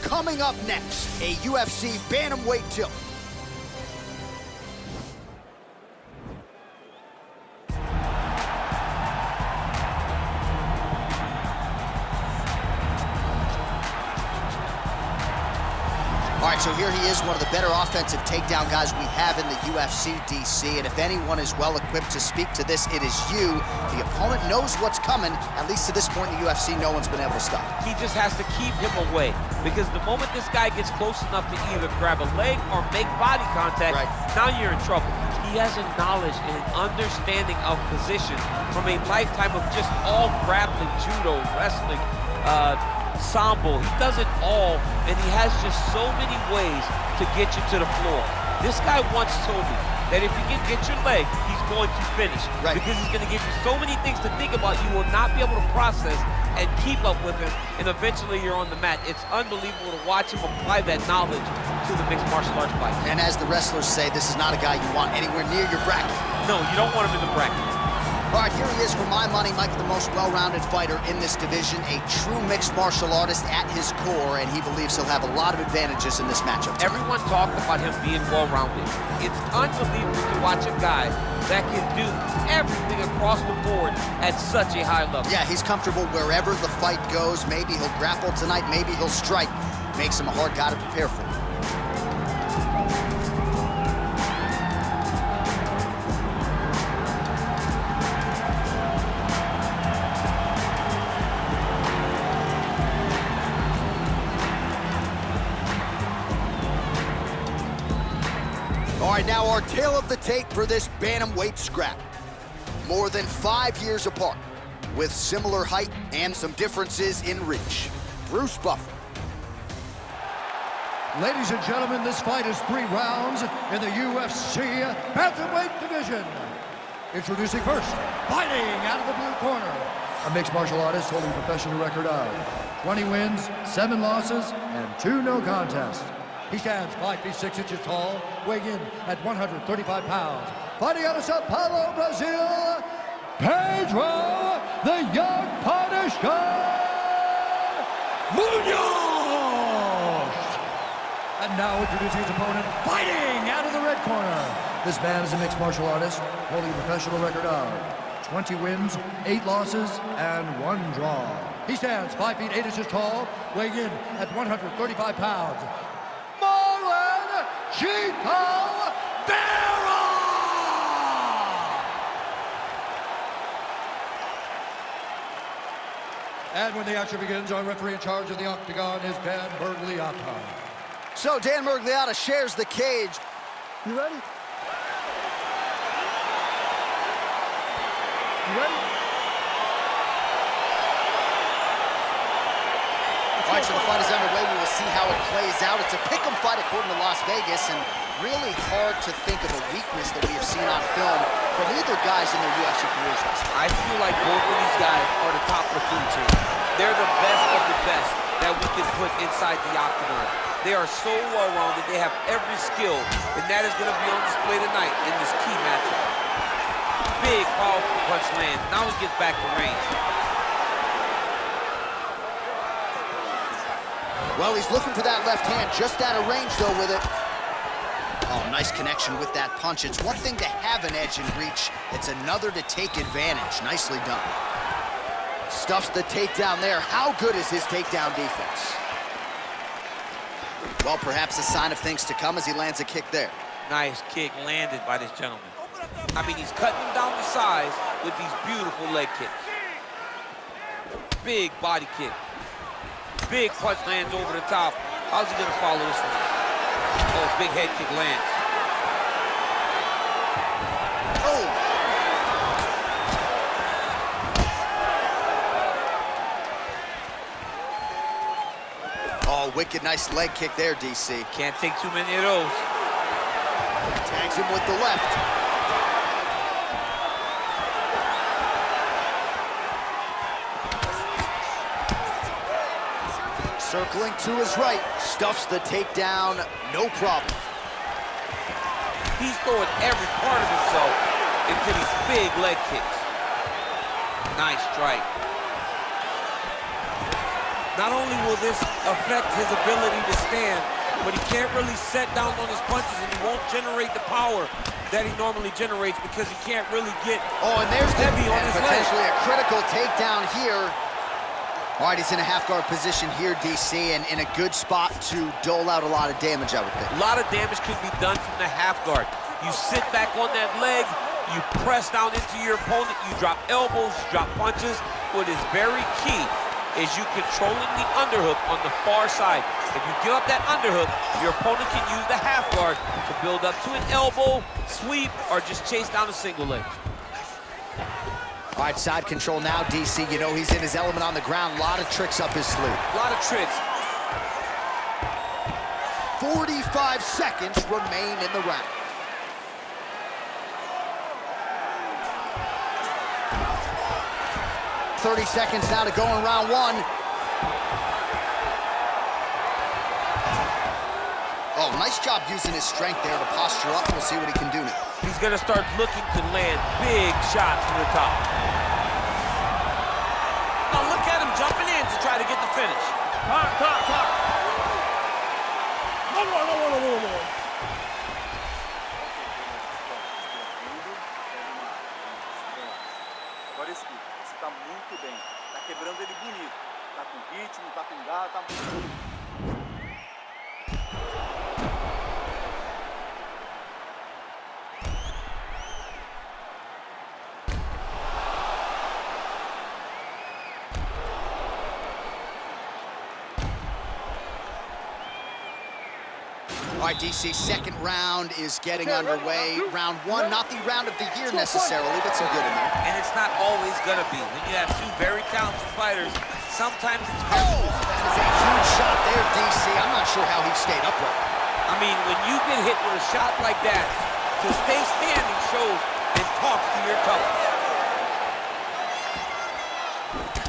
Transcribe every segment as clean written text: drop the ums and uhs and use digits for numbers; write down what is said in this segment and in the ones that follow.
Coming up next, a UFC bantamweight tilt. All right, so here he is, one of the better offensive takedown guys we have in the UFC, DC. And if anyone is well-equipped to speak to this, it is you. The opponent knows what's coming. At least to this point in the UFC, no one's been able to stop. He just has to keep him away, because the moment this guy gets close enough to either grab a leg or make body contact, now you're in trouble. He has a knowledge and an understanding of position from a lifetime of just all grappling, judo, wrestling, sambo. He does it all, and he has just so many ways to get you to the floor. This guy once told me that if you can get your leg, he's going to finish. Because he's going to give you so many things to think about, you will not be able to process and keep up with him, and eventually you're on the mat. It's unbelievable to watch him apply that knowledge to the mixed martial arts fight. And as the wrestlers say, this is not a guy you want anywhere near your bracket. No, you don't want him in the bracket. All right, here he is, for my money, Mike, the most well-rounded fighter in this division, a true mixed martial artist at his core, and he believes he'll have a lot of advantages in this matchup. Everyone talked about him being well-rounded. It's unbelievable to watch a guy that can do everything across the board at such a high level. Yeah, he's comfortable wherever the fight goes. Maybe he'll grapple tonight, maybe he'll strike. Makes him a hard guy to prepare for. All right, now our tale of the tape for this bantamweight scrap. More than 5 years apart, with similar height and some differences in reach. Bruce Buffer. Ladies and gentlemen, this fight is 3 rounds in the UFC bantamweight division. Introducing first, fighting out of the blue corner, a mixed martial artist holding a professional record of 20 wins, 7 losses, and 2 no contests. He stands 5 feet 6 inches tall, weighing in at 135 pounds. Fighting out of Sao Paulo, Brazil, Pedro, the Young Punisher, Munhoz! And now introducing his opponent, fighting out of the red corner. This man is a mixed martial artist, holding a professional record of 20 wins, 8 losses, and 1 draw. He stands 5 feet 8 inches tall, weighing in at 135 pounds. Marlon Vera! And when the action begins, our referee in charge of the octagon is Dan Bergliata. So Dan Bergliata shares the cage. You ready? You ready? All right, so the fight is underway. We will see how it plays out. It's a pick'em fight according to Las Vegas, and really hard to think of a weakness that we have seen on film from either guys in their UFC careers. I feel like both of these guys are the top of the food chain. They're the best of the best that we can put inside the octagon. They are so well-rounded. They have every skill, and that is going to be on display tonight in this key matchup. Big, powerful punch lands. Now he gets back to range. Well, he's looking for that left hand, just out of range, though, with it. Oh, nice connection with that punch. It's one thing to have an edge and reach. It's another to take advantage. Nicely done. Stuffs the takedown there. How good is his takedown defense? Well, perhaps a sign of things to come as he lands a kick there. Nice kick landed by this gentleman. I mean, he's cutting him down to size with these beautiful leg kicks. Big body kick. Big punch lands over the top. How's he gonna follow this one? Oh, big head kick lands. Oh, wicked nice leg kick there, DC. Can't take too many of those. Tags him with the left. Circling to his right, stuffs the takedown, no problem. He's throwing every part of himself into these big leg kicks. Nice strike. Not only will this affect his ability to stand, but he can't really set down on his punches, and he won't generate the power that he normally generates because he can't really get and there's heavy on his leg. Potentially a critical takedown here. All right, he's in a half-guard position here, DC, and in a good spot to dole out a lot of damage, I would think. A lot of damage can be done from the half guard. You sit back on that leg, you press down into your opponent, you drop elbows, you drop punches. What is very key is you controlling the underhook on the far side. If you give up that underhook, your opponent can use the half guard to build up to an elbow, sweep, or just chase down a single leg. All right, side control now, DC. You know he's in his element on the ground. A lot of tricks up his sleeve. A lot of tricks. 45 seconds remain in the round. $30 seconds now to go in round one. Oh, nice job using his strength there to posture up. We'll see what he can do now. He's gonna start looking to land big shots from the top. Now look at him jumping in to try to get the finish. Top. One more. Agora escuta, você tá muito bem. Tá quebrando ele bonito. Tá com ritmo, tá com garra, tá muito... All right, DC, second round is getting underway. Round one, not the round of the year necessarily, but some good in there. And it's not always gonna be. When you have two very talented fighters, sometimes it's That is a huge shot there, DC. I'm not sure how he stayed upright. I mean, when you get hit with a shot like that, to stay standing shows and talks to your toughness.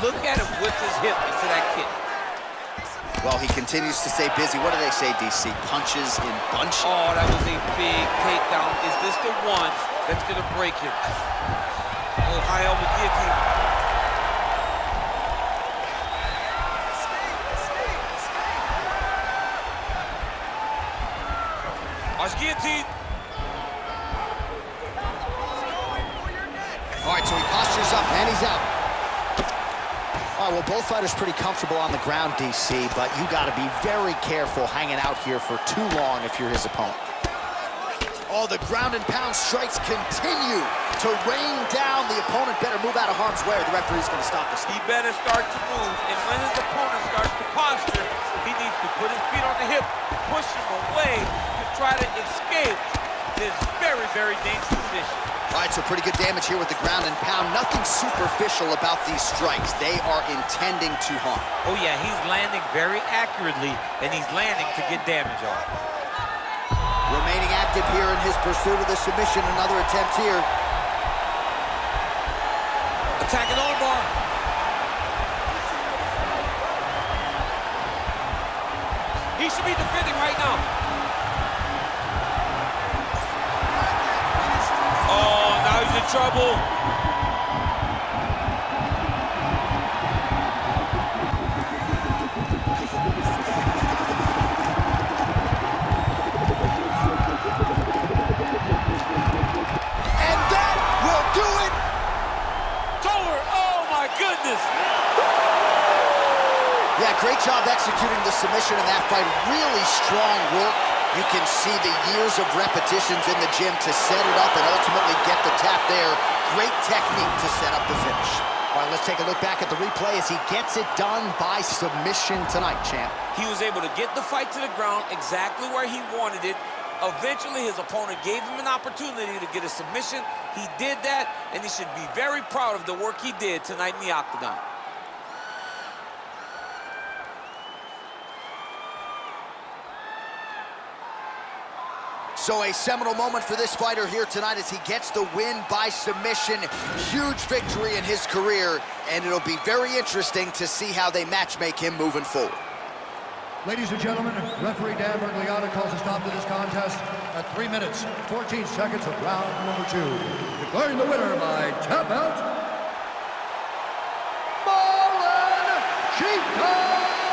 Look at him whip his hip into that kick. Well, he continues to stay busy. What do they say, DC? Punches in bunch? Oh, that was a big takedown. Is this the one that's gonna break him? Oh, high elbow guillotine. Watch guillotine. All right, so he postures up and he's out. All right, well, both fighters pretty comfortable on the ground, DC, but you got to be very careful hanging out here for too long if you're his opponent. Oh, the ground and pound strikes continue to rain down. The opponent better move out of harm's way or the referee's going to stop this. He better start to move, and when his opponent starts to posture, he needs to put his feet on the hip, push him away to try to escape this very, very dangerous position. All right, so pretty good damage here with the ground and pound. Nothing superficial about these strikes. They are intending to harm. Oh, yeah, he's landing very accurately, and he's landing to get damage off. Remaining active here in his pursuit of the submission. Another attempt here. Attacking armbar. He should be defending right now. Oh, now he's in trouble. And that will do it. It's over. Oh, my goodness. Yeah, great job executing the submission in that fight. Really strong work. You can see the years of repetitions in the gym to set it up and ultimately get the tap there. Great technique to set up the finish. All right, let's take a look back at the replay as he gets it done by submission tonight, champ. He was able to get the fight to the ground exactly where he wanted it. Eventually, his opponent gave him an opportunity to get a submission. He did that, and he should be very proud of the work he did tonight in the octagon. So a seminal moment for this fighter here tonight as he gets the win by submission. Huge victory in his career, and it'll be very interesting to see how they matchmake him moving forward. Ladies and gentlemen, referee Dan Bergliata calls a stop to this contest at 3 minutes, 14 seconds of round number 2. Declaring the winner by tap out, Marlon Chico!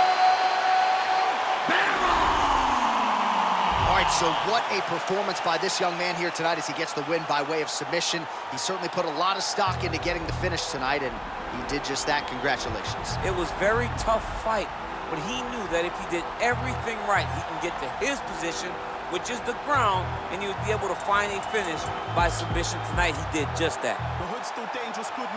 right, so what a performance by this young man here tonight as he gets the win by way of submission. He certainly put a lot of stock into getting the finish tonight, and he did just that. Congratulations. It was a very tough fight, but he knew that if he did everything right, he can get to his position, which is the ground, and he would be able to find a finish by submission tonight. He did just that. The hood's still dangerous, good